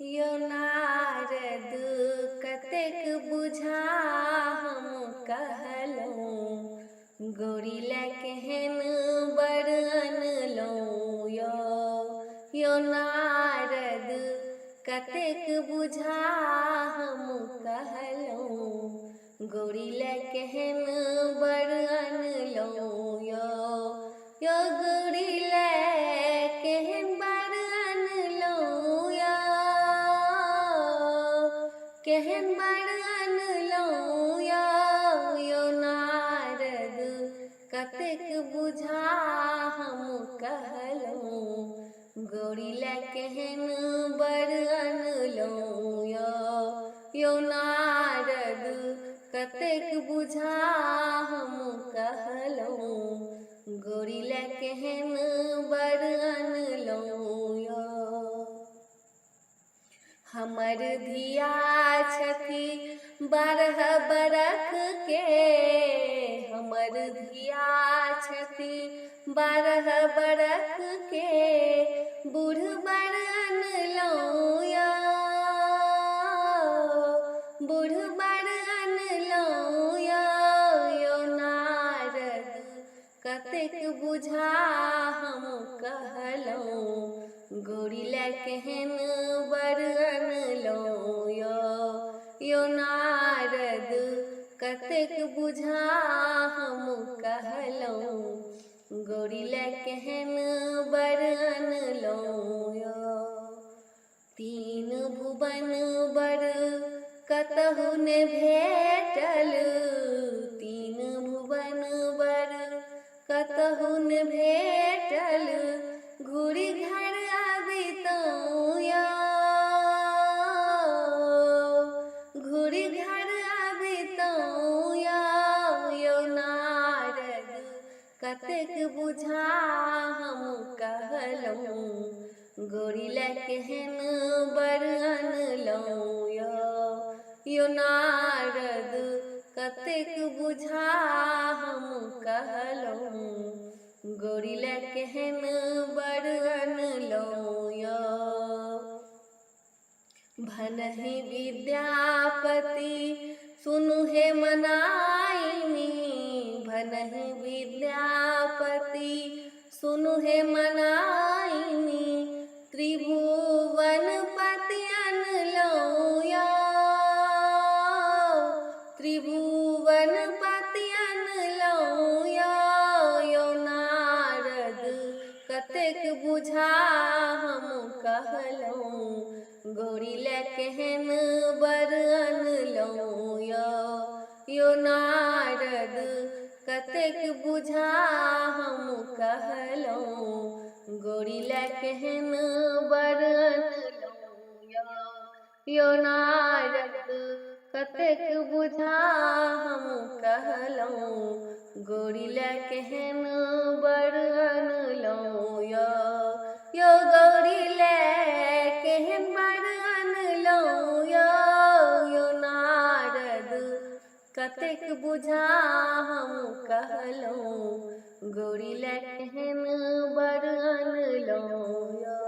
यो नारद कतेक बुझा हम कहलहुँ, गौरी लै केहन बर अनलहुँ। यो नारद कतेक बुझा हम कहलहुँ, गौरी लै केहन बर अनलहुँ। यो गौरी लै केहन बर अनलहुँ, केहन बर अनलहुँ। यो नारद कतेक बुझा हम कहलहुँ, गौरी लै केहन बर अनलहुँ। यो नारद कतेक बुझा हम कहलहुँ, गौरी लै केहन बर अनलहुँ। हमर धिया छथि 12 बरख के, हमर धिया छथि 12 बरख के, बूढ़ बर अनलहुँ। बूढ़ बर अनलहुँ। यो नारद कतेक बुझा हम कहलहुँ, गौरी लै केहन बर अनलहुँ। यो नारद कतेक बुझा हम कहलहुँ, गौरी लै केहन बर अनलहुँ। 3 भुवन बर कतहु ने भेटल, 3 भुवन बर कतहु ने भेटल, घूरि घर अबितहुँ। घूरि घर अबितहुँ। यो नारद कतेक बुझा हम कहलहुँ, गौरी लै केहन बर अनलहुँ। यो नारद कतेक बुझा हम कहलहुँ, गौरी लै केहन बर अनलहुँ। भनहि विद्यापति सुनु हे मनाइनी, भनहि विद्यापति सुनु हे मनाइनी, त्रिभुवन पति अनलहुँ। त्रिभुवन पति अनलहुँ। यो नारद कतेक बुझा हम कहलहुँ, गौरी लै केहन बर अनलहुँ। यो नारद कतेक बुझा हम कहलहुँ, गौरी लै केहन बर अनलहुँ। यो नारद कतेक बुझा हम कहलहुँ, गौरी लै केहन बर अनलहुँ। यो गौरी लै केहन बर अनलहुँ। यो नारद कतेक बुझा हम कहलहुँ, गौरी लै केहन बर अनलहुँ।